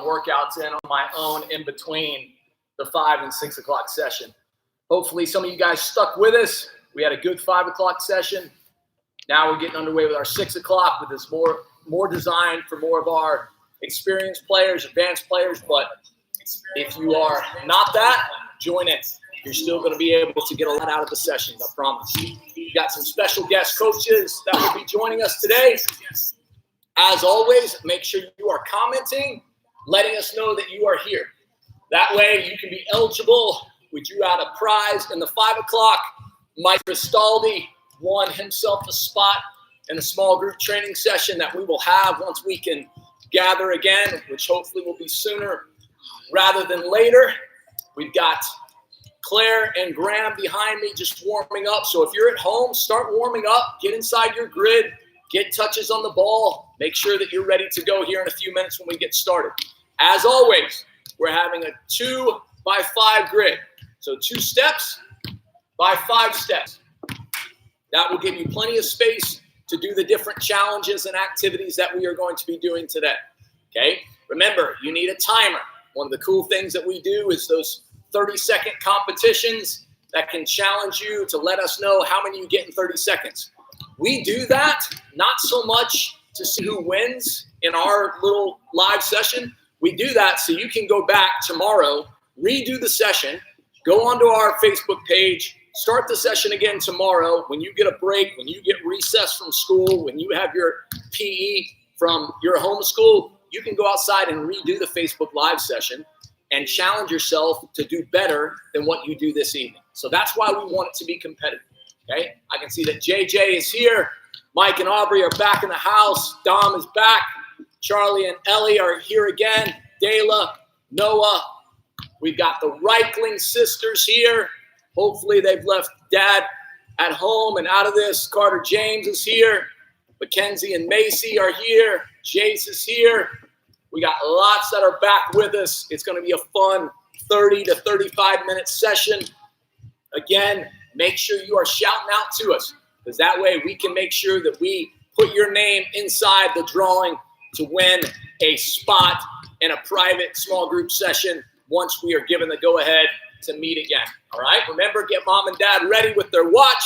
workouts in on my own in between the 5 and 6 o'clock session. Hopefully some of you guys stuck with us. We had a good 5 o'clock session. Now we're getting underway with our 6 o'clock with this more designed for more of our experienced players, advanced players. But if you are not that, join in. You're still going to be able to get a lot out of the sessions, I promise. We've got some special guest coaches that will be joining us today. As always, make sure you are commenting, letting us know that you are here. That way you can be eligible. We drew out a prize in the 5 o'clock. Mike Ristaldi won himself a spot in a small group training session that we will have once we can gather again, which hopefully will be sooner rather than later. We've got Claire and Graham behind me just warming up. So if you're at home, start warming up, get inside your grid, get touches on the ball, make sure that you're ready to go here in a few minutes when we get started. As always, we're having a 2x5 grid. So 2 steps by 5 steps. That will give you plenty of space to do the different challenges and activities that we are going to be doing today. Okay? Remember, you need a timer. One of the cool things that we do is those 30-second competitions that can challenge you to let us know how many you get in 30 seconds. We do that not so much to see who wins in our little live session. We do that so you can go back tomorrow, redo the session, go onto our Facebook page, start the session again tomorrow. When you get a break, when you get recess from school, when you have your PE from your home school, you can go outside and redo the Facebook Live session and challenge yourself to do better than what you do this evening. So that's why we want it to be competitive, okay? I can see that JJ is here. Mike and Aubrey are back in the house. Dom is back. Charlie and Ellie are here again. Dayla, Noah. We've got the Reichling sisters here. Hopefully they've left Dad at home and out of this. Carter James is here. Mackenzie and Macy are here. Jace is here. We got lots that are back with us. It's going to be a fun 30 to 35-minute session. Again, make sure you are shouting out to us, because that way we can make sure that we put your name inside the drawing to win a spot in a private small group session once we are given the go-ahead to meet again. All right? Remember, get mom and dad ready with their watch.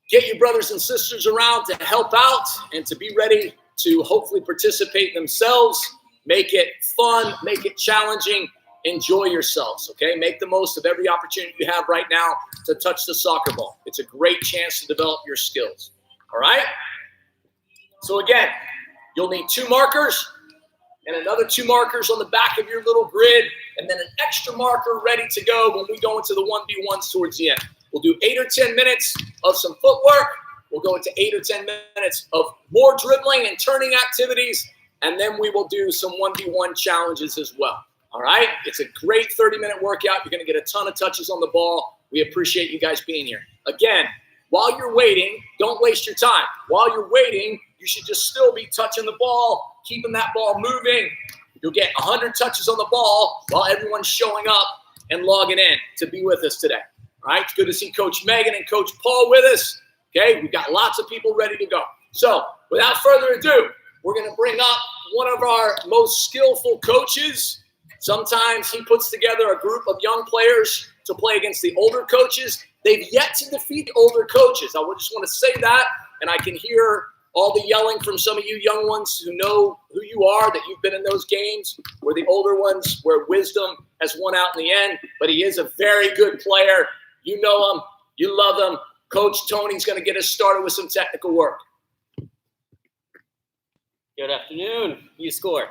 Get your brothers and sisters around to help out and to be ready to hopefully participate themselves. Make it fun. Make it challenging. Enjoy yourselves, okay? Make the most of every opportunity you have right now to touch the soccer ball. It's a great chance to develop your skills, all right? So again, you'll need 2 markers and another 2 markers on the back of your little grid, and then an extra marker ready to go when we go into the 1v1s towards the end. We'll do 8 or 10 minutes of some footwork. We'll go into 8 or 10 minutes of more dribbling and turning activities, and then we will do some 1v1 challenges as well. All right? It's a great 30-minute workout. You're going to get a ton of touches on the ball. We appreciate you guys being here. Again, while you're waiting, don't waste your time. While you're waiting, you should just still be touching the ball, keeping that ball moving. You'll get 100 touches on the ball while everyone's showing up and logging in to be with us today. All right? It's good to see Coach Megan and Coach Paul with us. Okay? We've got lots of people ready to go. So without further ado, we're going to bring up one of our most skillful coaches. Sometimes he puts together a group of young players to play against the older coaches. They've yet to defeat the older coaches. I just want to say that, and I can hear all the yelling from some of you young ones who know who you are, that you've been in those games, where the older ones, where wisdom has won out in the end. But he is a very good player. You know him. You love him. Coach Tony's going to get us started with some technical work. Good afternoon, uScore.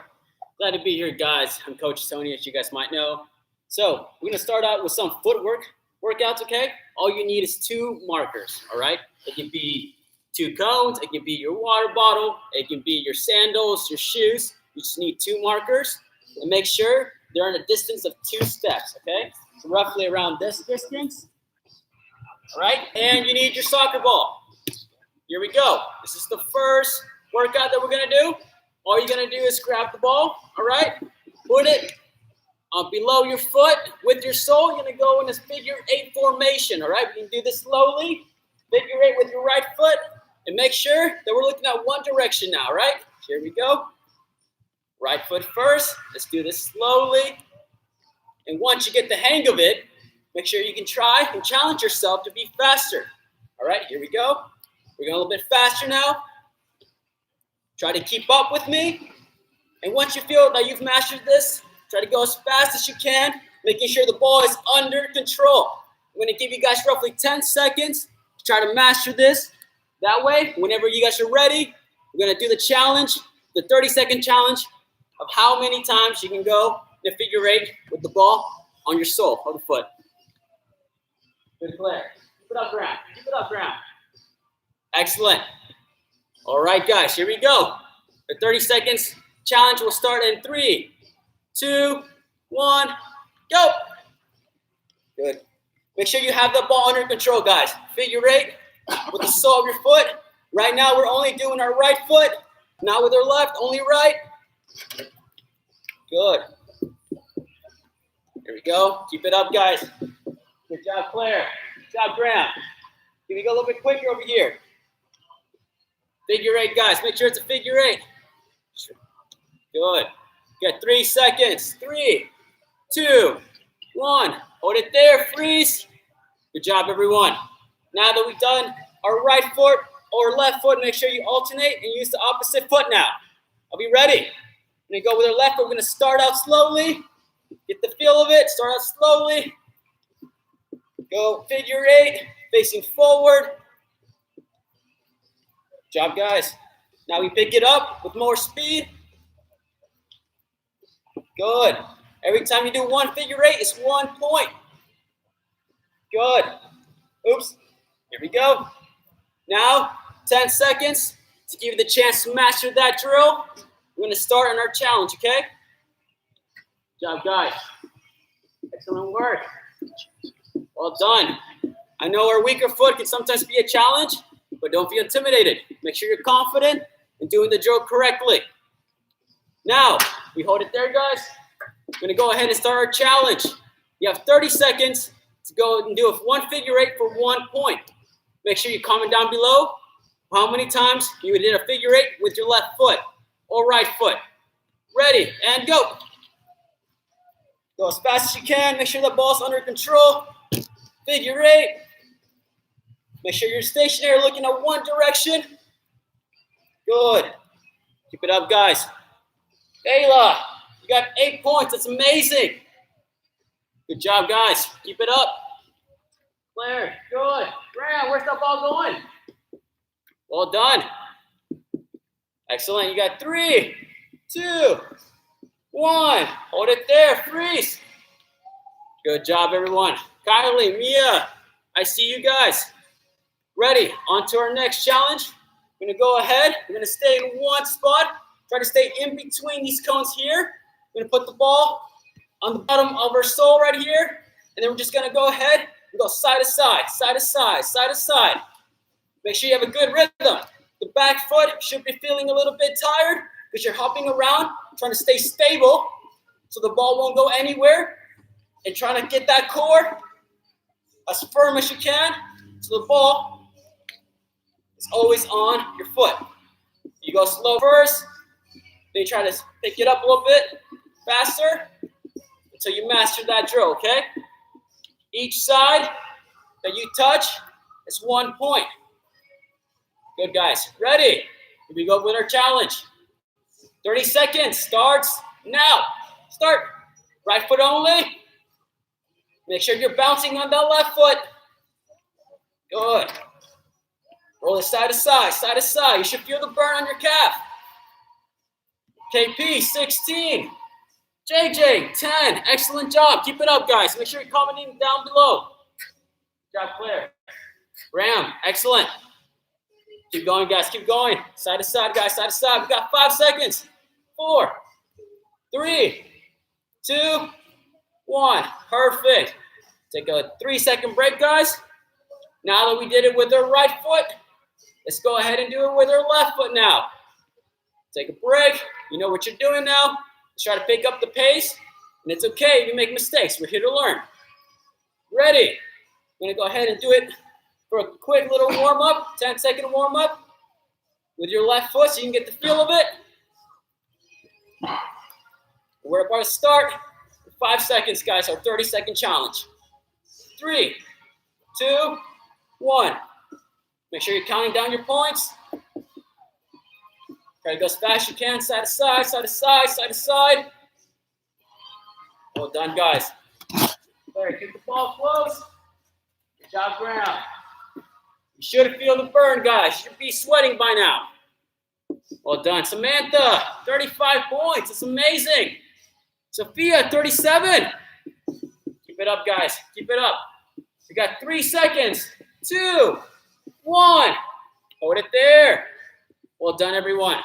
Glad to be here, guys. I'm Coach Tony, as you guys might know. So we're going to start out with some footwork workouts, okay? All you need is 2 markers, all right? It can be 2 cones. It can be your water bottle. It can be your sandals, your shoes. You just need 2 markers. And make sure they're in a distance of 2 steps, okay? So roughly around this distance, all right? And you need your soccer ball. Here we go. This is the first workout that we're going to do. All you're going to do is grab the ball, all right? Put it below your foot with your sole. You're going to go in this figure 8 formation, all right? You can do this slowly. Figure 8 with your right foot. And make sure that we're looking at one direction now, all right? Here we go. Right foot first. Let's do this slowly. And once you get the hang of it, make sure you can try and challenge yourself to be faster. All right, here we go. We're going a little bit faster now. Try to keep up with me. And once you feel that you've mastered this, try to go as fast as you can, making sure the ball is under control. I'm going to give you guys roughly 10 seconds to try to master this. That way, whenever you guys are ready, we're going to do the challenge, the 30-second challenge of how many times you can go in a figure eight with the ball on your sole of the foot. Good, Claire. Keep it up, ground. Keep it up, ground. Excellent. All right, guys, here we go. The 30 seconds challenge will start in 3, 2, 1, go. Good. Make sure you have the ball under control, guys. Figure eight with the sole of your foot. Right now, we're only doing our right foot, not with our left, only right. Good. Here we go. Keep it up, guys. Good job, Claire. Good job, Graham. Here we go a little bit quicker over here. Figure eight, guys. Make sure it's a figure eight. Good. You got 3 seconds. 3, 2, 1. Hold it there. Freeze. Good job, everyone. Now that we've done our right foot or left foot, make sure you alternate and use the opposite foot now. Are we ready? We're going to go with our left foot. We're going to start out slowly. Get the feel of it. Start out slowly. Go figure eight, facing forward. Good job, guys. Now we pick it up with more speed. Good. Every time you do one figure eight, it's 1 point. Good. Oops. Here we go. Now, 10 seconds to give you the chance to master that drill. We're going to start on our challenge, okay? Good job, guys. Excellent work. Well done. I know our weaker foot can sometimes be a challenge, but don't be intimidated. Make sure you're confident in doing the drill correctly. Now, we hold it there, guys. We're going to go ahead and start our challenge. You have 30 seconds to go and do one figure eight for 1 point. Make sure you comment down below how many times you did a figure eight with your left foot or right foot. Ready, and go. Go as fast as you can. Make sure the ball's under control. Figure eight. Make sure you're stationary, looking at one direction. Good. Keep it up, guys. Ayla, you got 8 points. That's amazing. Good job, guys. Keep it up. Claire, good. Graham, where's that ball going? Well done. Excellent. You got 3, 2, 1. Hold it there. Freeze. Good job, everyone. Kylie, Mia, I see you guys. Ready. On to our next challenge. We're going to go ahead. We're going to stay in one spot. Try to stay in between these cones here. We're going to put the ball on the bottom of our sole right here. And then we're just going to go ahead and go side to side, side to side, side to side. Make sure you have a good rhythm. The back foot should be feeling a little bit tired because you're hopping around, trying to stay stable so the ball won't go anywhere, and trying to get that core as firm as you can so the ball is always on your foot. You go slow first, then you try to pick it up a little bit faster until you master that drill, okay? Each side that you touch is 1 point. Good, guys. Ready? Here we go with our challenge. 30 seconds starts now. Start. Right foot only. Make sure you're bouncing on that left foot. Good. Roll it side to side, side to side. You should feel the burn on your calf. KP, 16. JJ, 10. Excellent job. Keep it up, guys. Make sure you're commenting down below. Good job, Claire. Graham, excellent. Keep going, guys. Keep going. Side to side, guys. Side to side. We got 5 seconds. 4, 3, 2, 1. Perfect. Take a 3-second break, guys. Now that we did it with our right foot, let's go ahead and do it with our left foot now. Take a break. You know what you're doing now. Let's try to pick up the pace. And it's okay if you make mistakes. We're here to learn. Ready? I'm going to go ahead and do it for a quick little warm-up, 10-second warm-up with your left foot so you can get the feel of it. We're about to start in 5 seconds, guys. Our 30-second challenge. 3, 2, 1. Make sure you're counting down your points. Try to go as fast as you can, side to side, side to side, side to side. Well done, guys. There, keep the ball close. Good job, ground. You should feel the burn, guys. You should be sweating by now. Well done. Samantha, 35 points. It's amazing. Sophia, 37. Keep it up, guys. Keep it up. We got 3 seconds. 2, 1. Hold it there. Well done, everyone.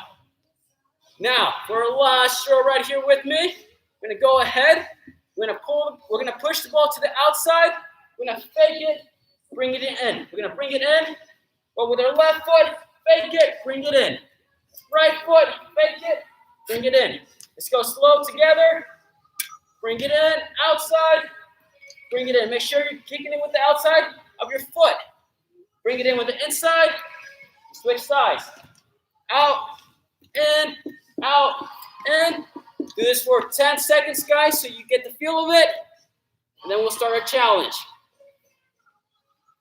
Now, for our last drill right here with me, we're going to go ahead. We're going to push the ball to the outside. We're going to fake it, bring it in. We're going to bring it in, but with our left foot, fake it, bring it in. Right foot, fake it, bring it in. Let's go slow together. Bring it in, outside, bring it in. Make sure you're kicking it with the outside of your foot. Bring it in with the inside. Switch sides. Out, in, out, in. Do this for 10 seconds, guys, so you get the feel of it. And then we'll start our challenge.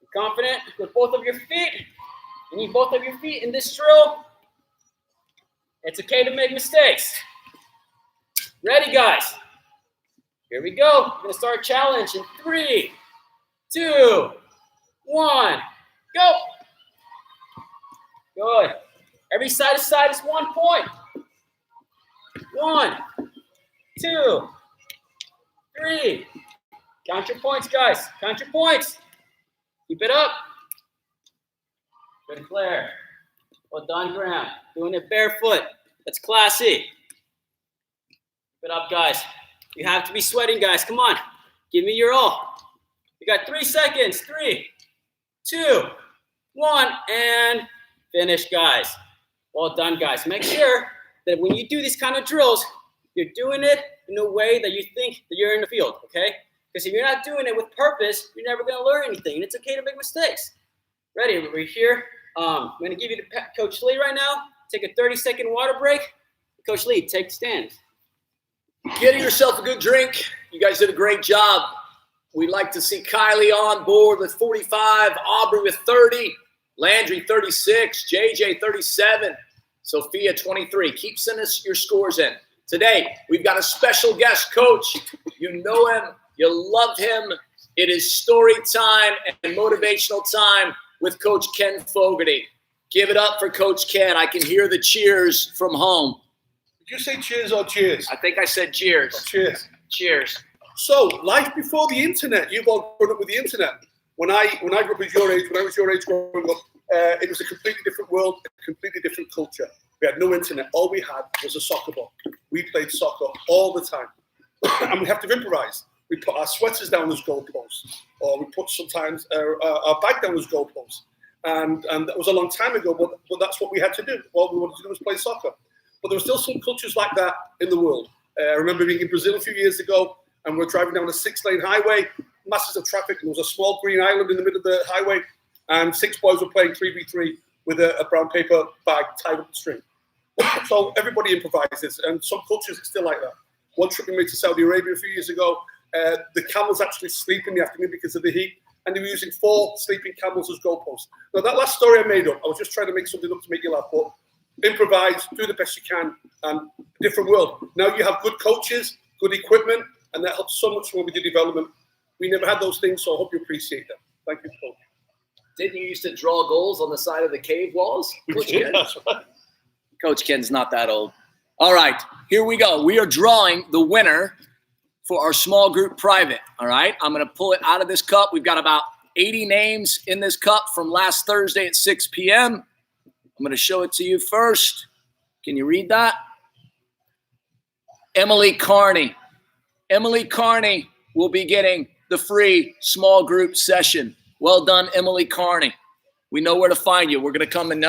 You're confident with both of your feet. You need both of your feet in this drill. It's okay to make mistakes. Ready, guys? Here we go. We're going to start a challenge in 3, 2, 1. Go. Good. Every side to side is 1 point. 1, 2, 3. Count your points, guys. Count your points. Keep it up. Good, Claire. Well done, Graham. Doing it barefoot. That's classy. Keep it up, guys. You have to be sweating, guys. Come on. Give me your all. You got 3 seconds. 3, 2, 1, and finish, guys. Well done, guys. Make sure that when you do these kind of drills, you're doing it in a way that you think that you're in the field, okay? Because if you're not doing it with purpose, you're never going to learn anything, and it's okay to make mistakes. Ready? We're here. I'm going to give you to Coach Lee right now. Take a 30-second water break. Coach Lee, take stand. Getting yourself a good drink. You guys did a great job. We'd like to see Kylie on board with 45, Aubrey with 30, Landry 36, JJ 37, Sophia 23. Keep sending us your scores in. Today, we've got a special guest coach. You know him. You love him. It is story time and motivational time with Coach Ken Fogarty. Give it up for Coach Ken. I can hear the cheers from home. Did you say cheers or cheers? I think I said cheers. Oh, cheers. Cheers. So, life before the internet. You've all grown up with the internet. When I grew up as your age, when I was your age growing up, it was a completely different world, a completely different culture. We had no internet. All we had was a soccer ball. We played soccer all the time. And we have to improvise. We put our sweaters down as goalposts, or we put sometimes our bag down as goalposts. And that was a long time ago, but that's what we had to do. All we wanted to do was play soccer. But there were still some cultures like that in the world. I remember being in Brazil a few years ago, and we're driving down a 6-lane highway, masses of traffic, and there was a small green island in the middle of the highway, and 6 boys were playing 3v3 with a brown paper bag tied up the string. So everybody improvises, and some cultures are still like that. One trip we made to Saudi Arabia a few years ago, the camels actually sleep in the afternoon because of the heat, and they were using 4 sleeping camels as goalposts. Now, that last story I made up, I was just trying to make something up to make you laugh, but improvise, do the best you can, and different world. Now you have good coaches, good equipment, and that helps so much more with your development. We never had those things, so I hope you appreciate them. Thank you, Coach. Didn't you used to draw goals on the side of the cave walls? Coach Ken? That's right. Coach Ken's not that old. All right, here we go. We are drawing the winner for our small group private, all right? I'm going to pull it out of this cup. We've got about 80 names in this cup from last Thursday at 6 p.m. I'm going to show it to you first. Can you read that? Emily Carney. Emily Carney will be getting the free small group session. Well done, Emily Carney. We know where to find you. We're going to come and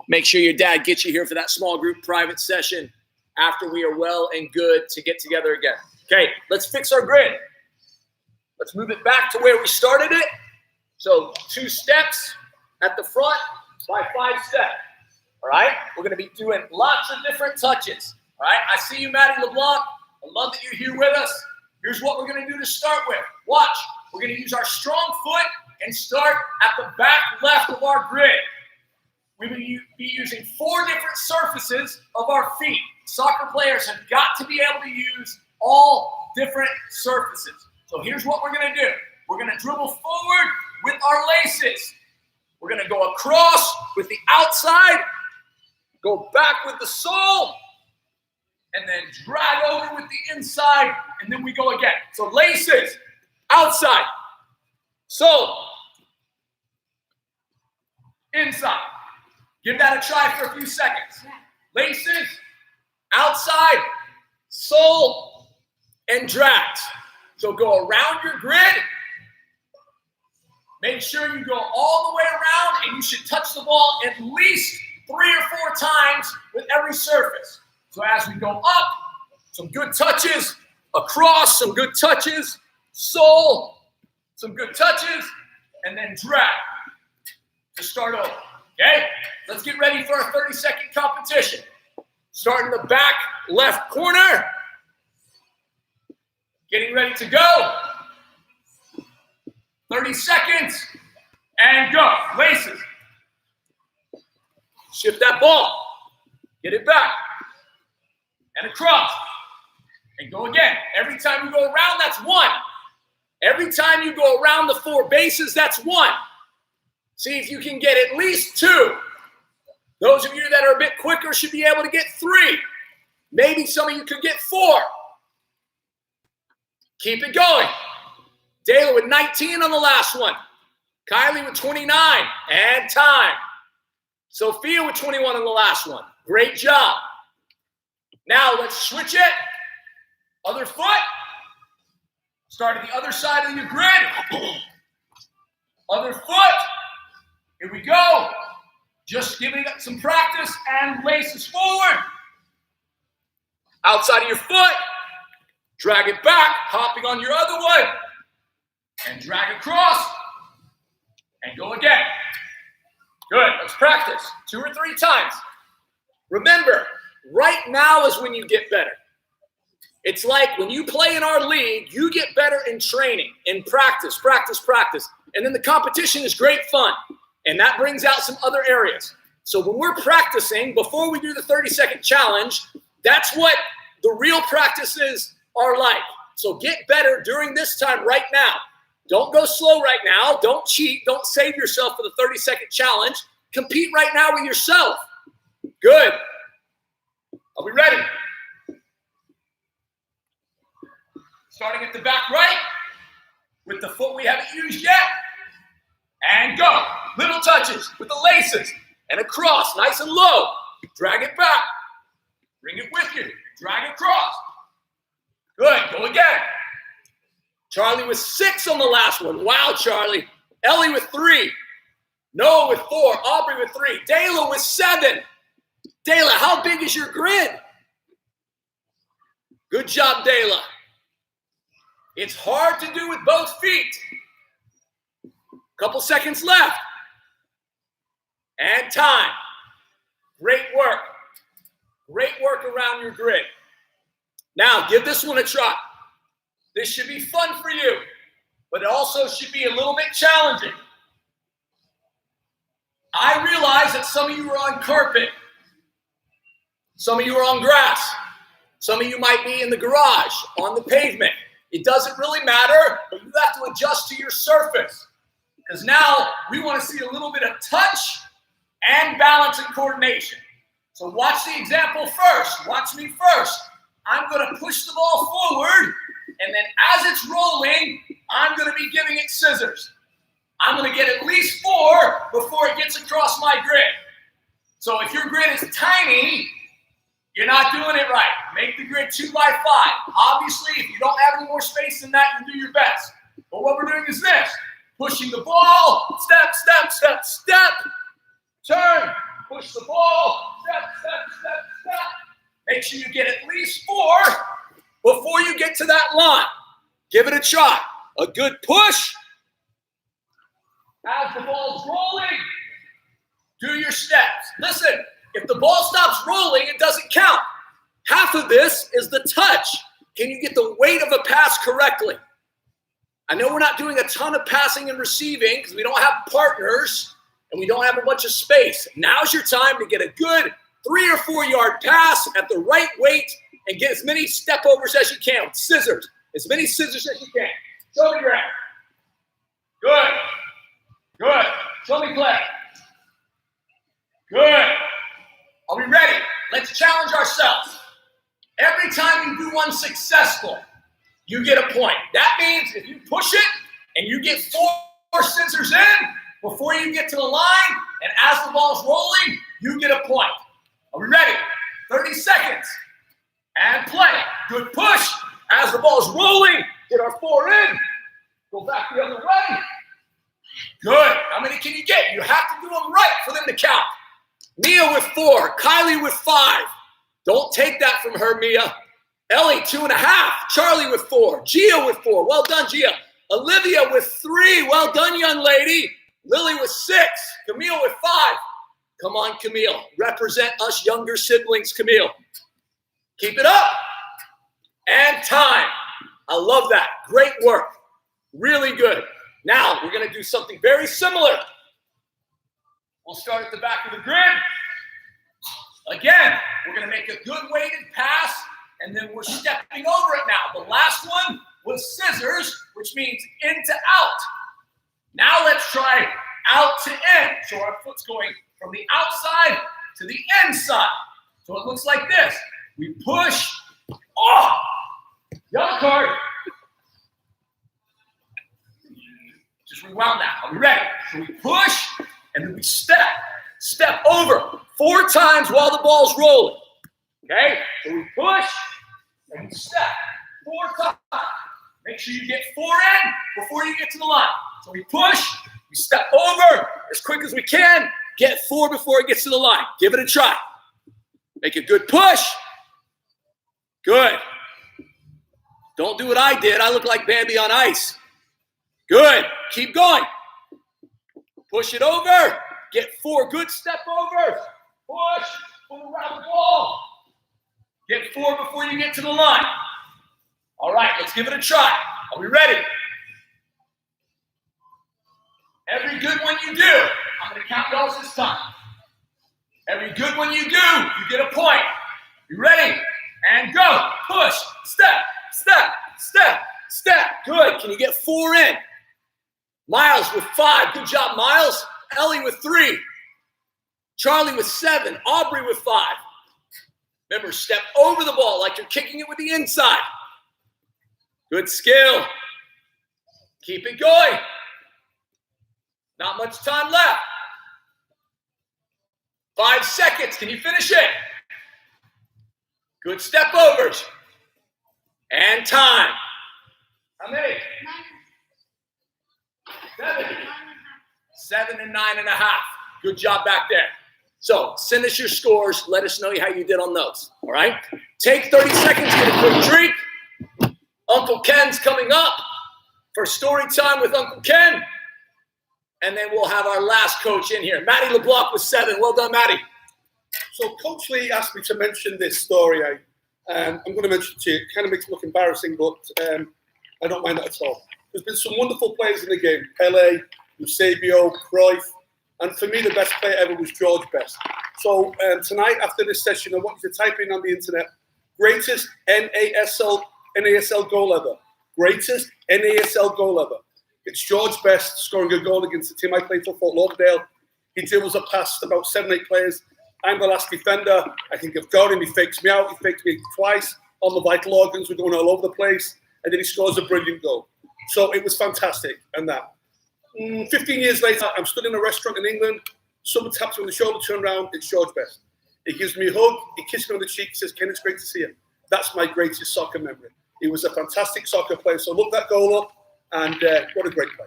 make sure your dad gets you here for that small group private session after we are well and good to get together again. Okay, let's fix our grid. Let's move it back to where we started it. So 2 steps at the front by 5 steps. All right, we're going to be doing lots of different touches. All right, I see you, Maddie LeBlanc. I love that you're here with us. Here's what we're going to do to start with. Watch. We're going to use our strong foot and start at the back left of our grid. We will be using 4 different surfaces of our feet. Soccer players have got to be able to use all different surfaces. So here's what we're going to do. We're going to dribble forward with our laces. We're going to go across with the outside, go back with the sole, and then drag over with the inside, and then we go again. So laces, outside, sole, inside. Give that a try for a few seconds. Laces, outside, sole, and drags. So go around your grid. Make sure you go all the way around, and you should touch the ball at least 3 or 4 times with every surface. So as we go up, some good touches, across, some good touches, sole, some good touches, and then drag to start over. Okay? Let's get ready for our 30-second competition. Start in the back left corner. Getting ready to go. 30 seconds, and go. Laces. Shift that ball. Get it back. And across. And go again. Every time you go around, that's 1. Every time you go around the 4 bases, that's 1. See if you can get at least 2. Those of you that are a bit quicker should be able to get 3. Maybe some of you could get 4. Keep it going. Dayla with 19 on the last one. Kylie with 29. And time. Sophia with 21 on the last one. Great job. Now let's switch it. Other foot. Start at the other side of your grid. Other foot. Here we go. Just giving it some practice and laces forward. Outside of your foot. Drag it back. Hopping on your other one. And drag across. And go again. Good. Let's practice 2 or 3 times. Remember, right now is when you get better. It's like when you play in our league, you get better in training, in practice. And then the competition is great fun. And that brings out some other areas. So when we're practicing, before we do the 30-second challenge, that's what the real practices are like. So get better during this time right now. Don't go slow right now. Don't cheat. Don't save yourself for the 30-second challenge. Compete right now with yourself. Good. Are we ready? Starting at the back right with the foot we haven't used yet. And go. Little touches with the laces and across, nice and low. Drag it back. Bring it with you. Drag across. Good. Go again. Charlie with 6 on the last one. Wow, Charlie. Ellie with 3. Noah with 4. Aubrey with 3. Dayla with 7. Dayla, how big is your grid? Good job, Dayla. It's hard to do with both feet. Couple seconds left. And time. Great work. Great work around your grid. Now, give this one a try. This should be fun for you, but it also should be a little bit challenging. I realize that some of you are on carpet. Some of you are on grass. Some of you might be in the garage, on the pavement. It doesn't really matter, but you have to adjust to your surface. Because now we want to see a little bit of touch and balance and coordination. So watch the example first. Watch me first. I'm going to push the ball forward, and then as it's rolling, I'm going to be giving it scissors. I'm going to get at least 4 before it gets across my grid. So if your grid is tiny, you're not doing it right. Make the grid 2 by 5. Obviously, if you don't have any more space than that, you do your best. But what we're doing is this. Pushing the ball, step, step, step, step, turn, push the ball, step, step, step, step. Make sure you get at least 4 before you get to that line. Give it a try. A good push. As the ball's rolling, do your steps. Listen, if the ball stops rolling, it doesn't count. Half of this is the touch. Can you get the weight of a pass correctly? I know we're not doing a ton of passing and receiving because we don't have partners and we don't have a bunch of space. Now's your time to get a good 3 or 4 yard pass at the right weight and get as many step overs as you can with scissors. As many scissors as you can. Show me grab. Good. Good. Show me play. Good. Are we ready? Let's challenge ourselves. Every time you do one successful, you get a point. That means if you push it and you get 4 scissors in before you get to the line, and as the ball's rolling, you get a point. Are we ready? 30 seconds. And play. Good push. As the ball's rolling, get our 4 in. Go back the other way. Good. How many can you get? You have to do them right for them to count. Mia with 4. Kylie with 5. Don't take that from her, Mia. Ellie, 2.5. Charlie with 4. Gia with 4. Well done, Gia. Olivia with 3. Well done, young lady. Lily with 6. Camille with 5. Come on, Camille. Represent us younger siblings, Camille. Keep it up. And time. I love that. Great work. Really good. Now, we're going to do something very similar. We'll start at the back of the grid. Again, we're going to make a good weighted pass, and then we're stepping over it now. The last one was scissors, which means in to out. Now let's try out to in. So our foot's going from the outside to the inside. So it looks like this. We push. Oh! Yellow card. Just rewound that. Are we ready? So we push, and then we step. Step over 4 times while the ball's rolling. Okay? So we push, and we step 4 times. Make sure you get 4 in before you get to the line. So we push, we step over as quick as we can, get 4 before it gets to the line. Give it a try. Make a good push. Good. Don't do what I did. I look like Bambi on ice. Good. Keep going. Push it over. Get 4 good step overs. Push. Pull around the ball. Get 4 before you get to the line. All right, let's give it a try. Are we ready? Every good one you do, I'm going to count yours this time. Every good one you do, you get a point. You ready? And go. Push. Step. Step. Step. Step. Good. Can you get 4 in? Miles with 5. Good job, Miles. Ellie with 3. Charlie with 7. Aubrey with 5. Remember, step over the ball like you're kicking it with the inside. Good skill. Keep it going. Not much time left. 5 seconds. Can you finish it? Good step overs. And time. How many? 7. 7 and 9.5. Good job back there. So send us your scores. Let us know how you did on those. All right? Take 30 seconds, get a quick drink. Uncle Ken's coming up for story time with Uncle Ken. And then we'll have our last coach in here. Matty LeBlanc with 7. Well done, Matty. So Coach Lee asked me to mention this story. I'm going to mention it to you. It kind of makes it look embarrassing, but I don't mind that at all. There's been some wonderful players in the game. Pele, Eusebio, Cruyff, and for me, the best player ever was George Best. So tonight, after this session, I want you to type in on the internet, greatest NASL goal ever. Greatest NASL goal ever. It's George Best scoring a goal against the team I played for, Fort Lauderdale. He dribbles a past about 7-8 players. I'm the last defender. I can give down him. He fakes me out. He faked me twice. All the vital organs were going all over the place. And then he scores a brilliant goal. So it was fantastic. And that. 15 years later, I'm stood in a restaurant in England. Someone taps me on the shoulder, turn around. It's George Best. He gives me a hug. He kisses me on the cheek. He says, Ken, it's great to see you. That's my greatest soccer memory. He was a fantastic soccer player. So look that goal up. And what a great play.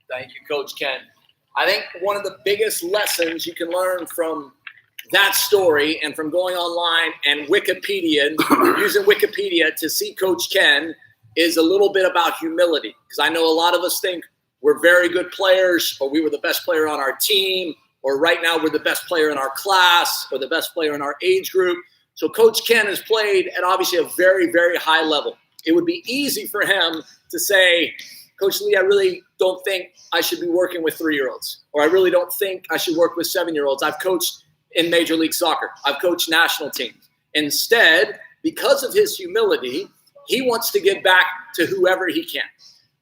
Thank you, Coach Ken. I think one of the biggest lessons you can learn from that story and from going online and Wikipedia, using Wikipedia to see Coach Ken is a little bit about humility. Because I know a lot of us think we're very good players, or we were the best player on our team, or right now we're the best player in our class, or the best player in our age group. So Coach Ken has played at obviously a very, very high level. It would be easy for him to say, Coach Lee, I really don't think I should be working with 3-year-olds, or I really don't think I should work with 7-year-olds. I've coached in Major League Soccer. I've coached national teams. Instead, because of his humility, he wants to give back to whoever he can.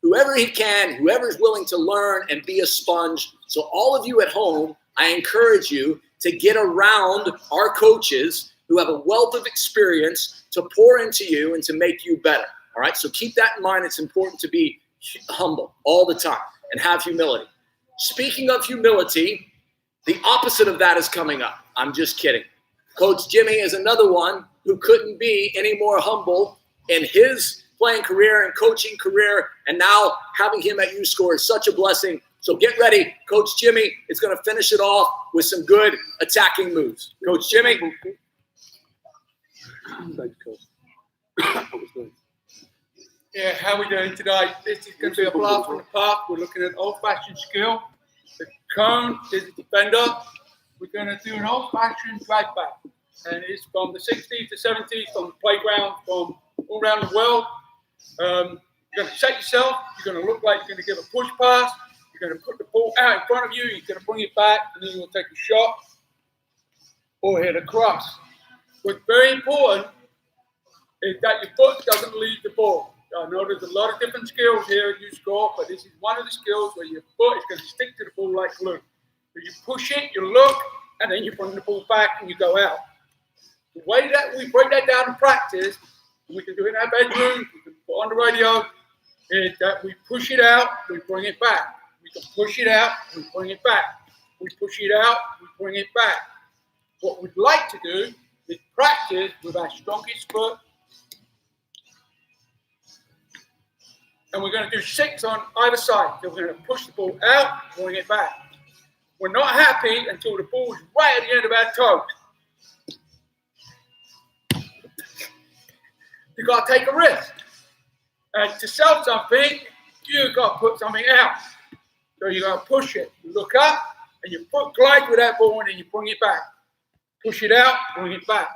Whoever he can, whoever's willing to learn and be a sponge. So all of you at home, I encourage you to get around our coaches who have a wealth of experience to pour into you and to make you better. All right, so keep that in mind. It's important to be humble all the time and have humility. Speaking of humility, the opposite of that is coming up. I'm just kidding. Coach Jimmy is another one who couldn't be any more humble in his playing career and coaching career, and now having him at uScore is such a blessing. So get ready. Coach Jimmy is going to finish it off with some good attacking moves. Coach Jimmy. Thanks, Coach. Yeah, how are we doing today? This is going to be a blast from the park. We're looking at old-fashioned skill. The cone is a defender. We're going to do an old-fashioned drag back. And it's from the 60s to 70s, from the playground, from all around the world. You're going to set yourself. You're going to look like you're going to give a push pass. You're going to put the ball out in front of you. You're going to bring it back, and then you'll take a shot or hit a cross. What's very important is that your foot doesn't leave the ball. I know there's a lot of different skills here at uScore, but this is one of the skills where your foot is going to stick to the ball like glue. So you push it, you look, and then you bring the ball back and you go out. The way that we break that down in practice, we can do it in our bedroom, we can put on the radio, is that we push it out, we bring it back. We can push it out, we bring it back. We push it out, we bring it back. What we'd like to do is practice with our strongest foot. And we're going to do 6 on either side. So we're going to push the ball out, bring it back. We're not happy until the ball is right at the end of our toes. You've got to take a risk. And to sell something, you've got to put something out. So you've got to push it. You look up, and your foot glides with that ball, and then you bring it back. Push it out, bring it back.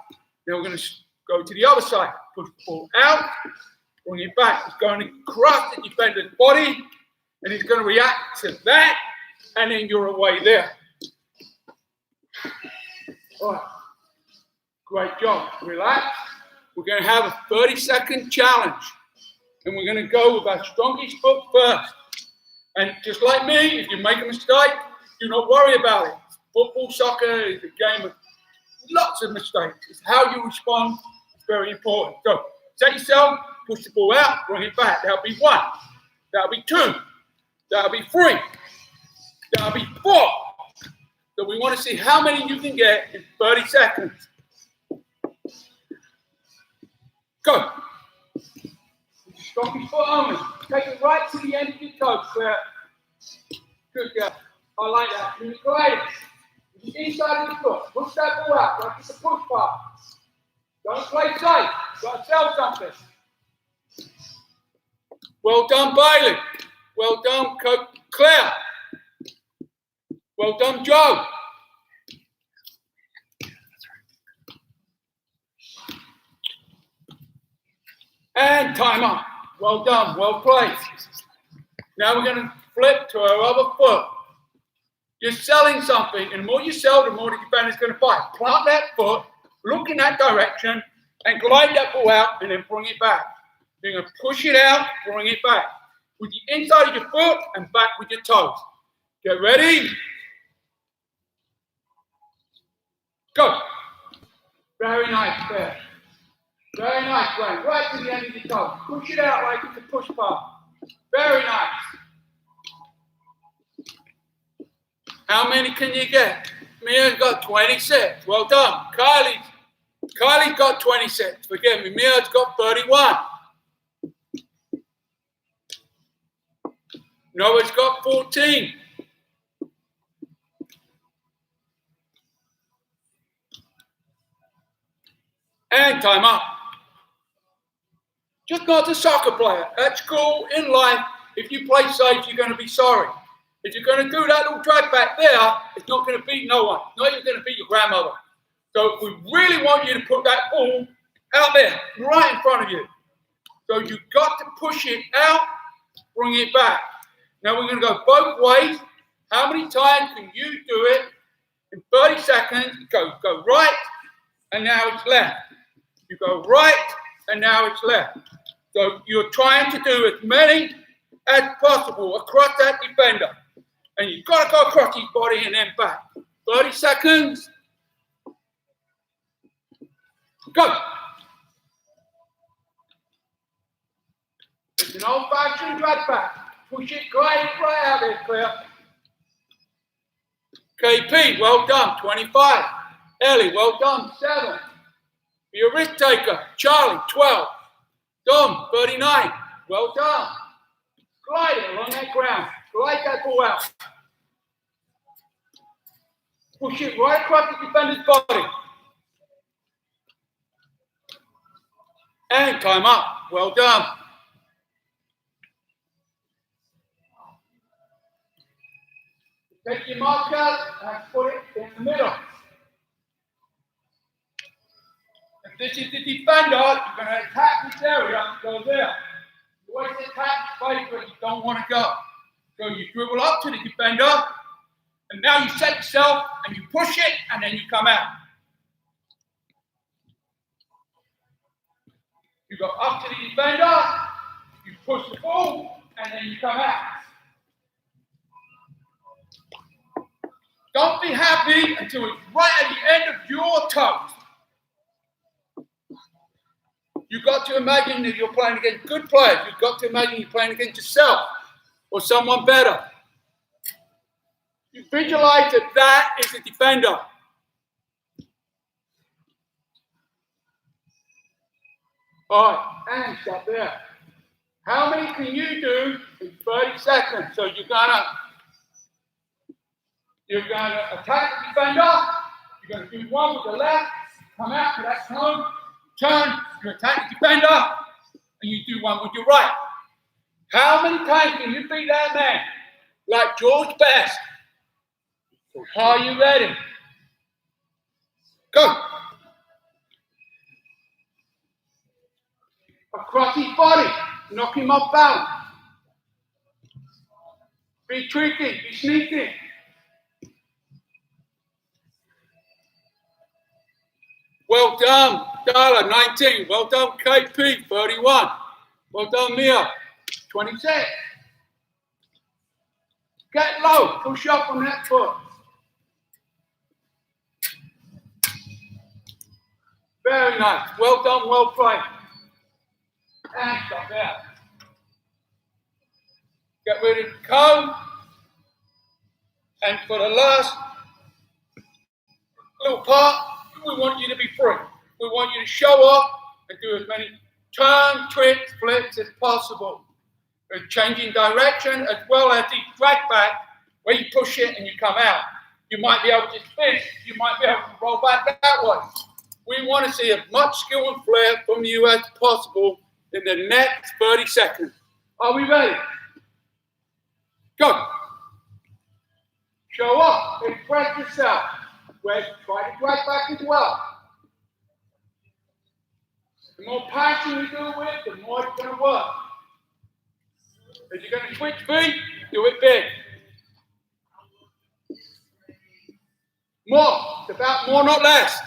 Then we're going to go to the other side. Push the ball out, bring it back. It's going to crush the defender's body, and he's going to react to that, and then you're away there. All right. Great job. Relax. We're going to have a 30-second challenge, and we're going to go with our strongest foot first. And just like me, if you make a mistake, do not worry about it. Football, soccer is a game of lots of mistakes. It's how you respond. It's very important. So set yourself, push the ball out, bring it back. That'll be 1. That'll be 2. That'll be 3. That'll be 4. So we want to see how many you can get in 30 seconds. Go. Strongest foot only. Take it right to the end of your toes, Claire. Good girl. I like that. Do it great. The inside of the foot. Push that ball out like it's a push pass. Don't play safe. You've got to sell something. Well done, Bailey. Well done, Claire. Well done, Joe. And time up. Well done. Well played. Now we're going to flip to our other foot. You're selling something, and the more you sell, the more the defender's going to fight. Plant that foot, look in that direction, and glide that ball out, and then bring it back. You're going to push it out, bring it back. With the inside of your foot and back with your toes. Get ready. Go. Very nice there. Very nice, Glenn. Right to the end of your toes. Push it out like it's a push pass. Very nice. How many can you get? Mia's got 26. Well done. Kylie's got 26. Forgive me. Mia's got 31. Noah's got 14. And time up. Just not a soccer player. At school, in life, if you play safe, you're going to be sorry. If you're going to do that little drag back there, it's not going to beat no one. Not even going to beat your grandmother. So we really want you to put that ball out there, right in front of you. So you've got to push it out, bring it back. Now we're going to go both ways. How many times can you do it in 30 seconds? Go right, and now it's left. You go right, and now it's left. So you're trying to do as many as possible across that defender. And you've got to go across his body and then back. 30 seconds. Go. It's an old-fashioned drag back. Push it, glide it right out there, Claire. KP, well done, 25. Ellie, well done, 7. For your risk taker, Charlie, 12. Dom, 39. Well done. Glide it along that ground. Glide that ball out. Push it right across the defender's body. And time up. Well done. Take your marker and put it in the middle. If this is the defender, you're going to attack this area and go there. You always attack the space where you don't want to go. So you dribble up to the defender, and now you set yourself, and you push it, and then you come out. You go up to the defender, you push the ball, and then you come out. Don't be happy until it's right at the end of your toes. You've got to imagine that you're playing against good players. You've got to imagine you're playing against yourself or someone better. You visualize that that is the defender. All right, and stop there. How many can you do in 30 seconds? So you're gonna attack the defender. You're gonna do one with the left, come out to that turn, you attack the defender, and you do one with your right. How many times can you beat that man? Like George Best. Are you ready? Go. Across his body, knock him off balance. Be tricky, be sneaky. Well done, Darla, 19. Well done, KP, 31. Well done, Mia, 26. Get low, push up on that foot. Very nice. Well done, well played. And stop there. Get ready to come. And for the last little part, we want you to be free. We want you to show off and do as many turn, tricks, flips as possible. And changing direction as well as the drag back where you push it and you come out. You might be able to spin. You might be able to roll back that way. We want to see as much skill and flair from you as possible in the next 30 seconds. Are we ready? Go. Show up. Express yourself. Try to drag back as well. The more passion you do it with, the more it's going to work. If you're going to switch feet, do it big. More. It's about more, not less.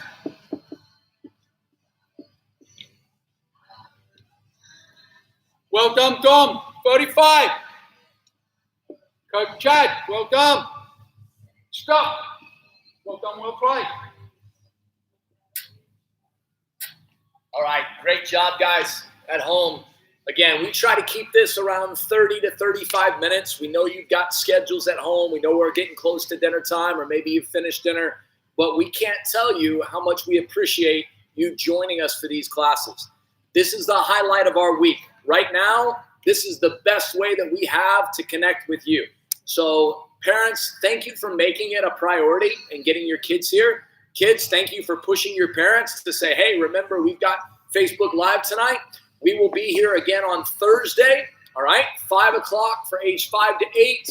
Well done, Dom. 35. Coach Chad, well done. Stop. Well done, well played. All right, great job, guys, at home. Again, we try to keep this around 30 to 35 minutes. We know you've got schedules at home. We know we're getting close to dinner time, or maybe you've finished dinner. But we can't tell you how much we appreciate you joining us for these classes. This is the highlight of our week. Right now, this is the best way that we have to connect with you. So parents, thank you for making it a priority and getting your kids here. Kids, thank you for pushing your parents to say, hey, remember, we've got Facebook Live tonight. We will be here again on Thursday, all right? 5 o'clock for age 5 to 8,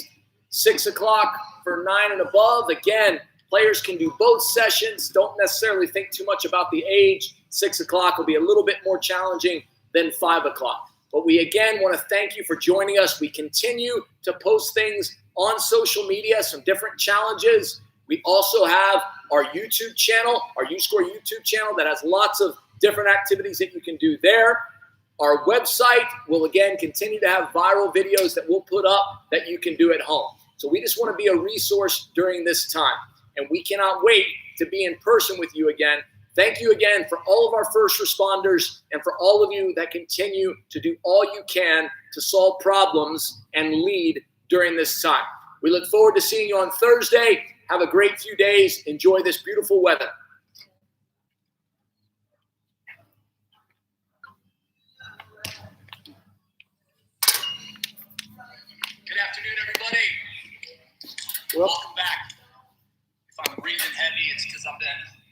6 o'clock for 9 and above. Again, Players can do both sessions. Don't necessarily think too much about the age. 6 o'clock will be a little bit more challenging than 5 o'clock. But we again want to thank you for joining us. We continue to post things on social media, some different challenges. We also have our YouTube channel, our uScore YouTube channel that has lots of different activities that you can do there. Our website will again continue to have viral videos that we'll put up that you can do at home. So we just want to be a resource during this time. And we cannot wait to be in person with you again. Thank you again for all of our first responders and for all of you that continue to do all you can to solve problems and lead during this time. We look forward to seeing you on Thursday. Have a great few days. Enjoy this beautiful weather. Good afternoon, everybody. Welcome.